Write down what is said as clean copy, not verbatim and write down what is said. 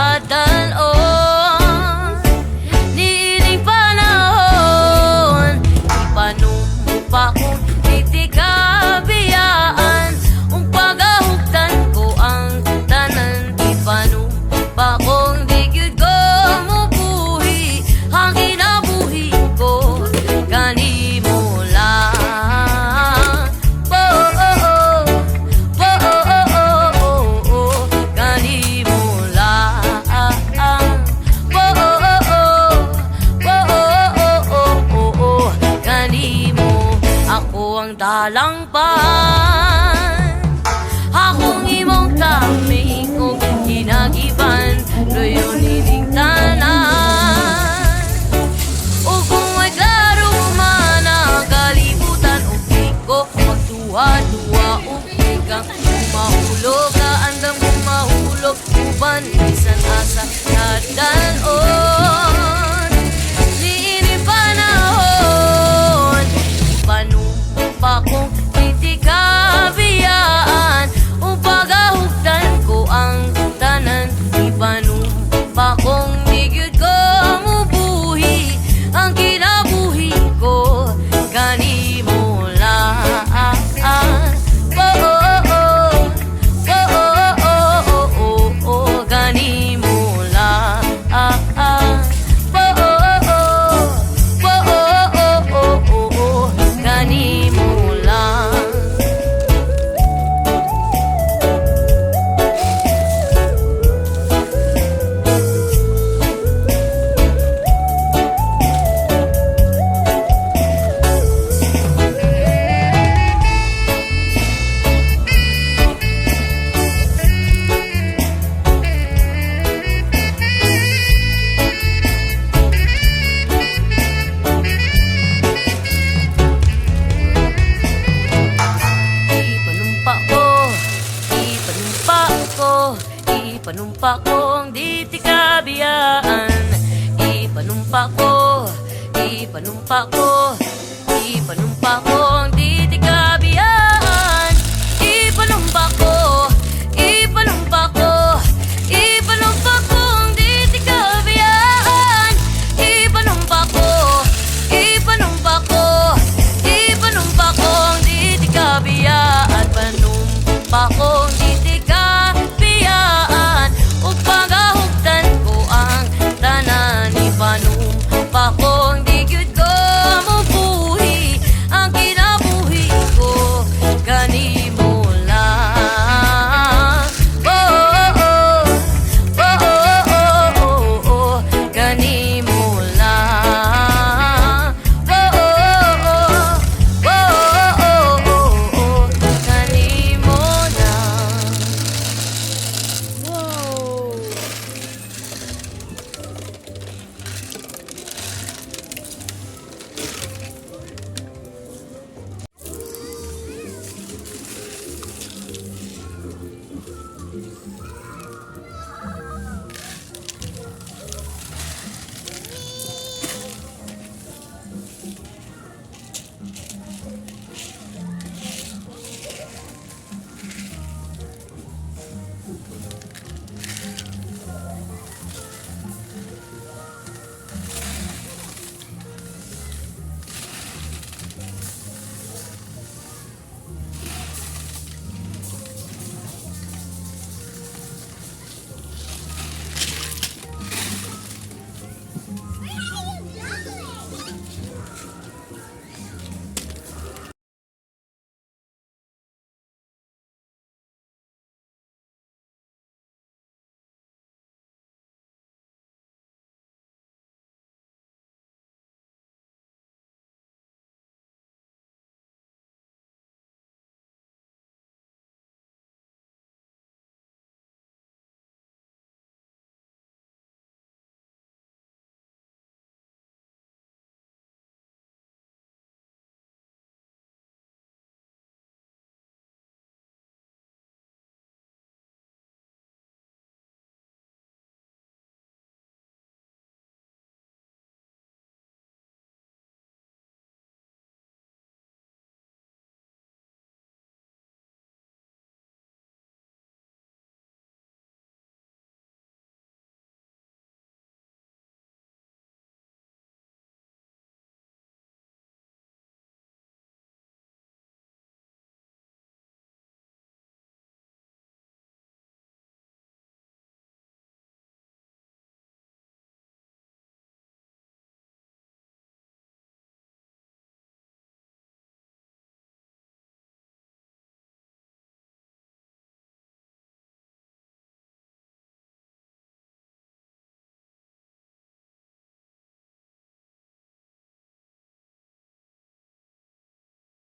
dadalon. Niiling panahon, ipanumpa kong itikabiyaan. Ang pagahugtan ko ang tanan, ipanumpa kong di gyud ko mubuhi. Ang kinabuhi ko kanimo lang. Ang talangpan, akong imong kaming o ginagiban, loyo nining tanan. O kung may klaro man ang kalibutan, o di ko magtuwa-tuwa, o di kang mahulog, kaandang kong mahulog, uban bisan asa nadalon. Niining panahon, pa kong itikabiyaan. O pagahugtan ko ang tanan, ipanumpa kong di gyud ko mubuhi. Ang kinabuhi ko kanimo lang. Kanimo lang. Kanimo lang. Ipanumpa kong di tikabiyaan. Ipanumpa ko, ipanumpa ko, ipanumpa ko.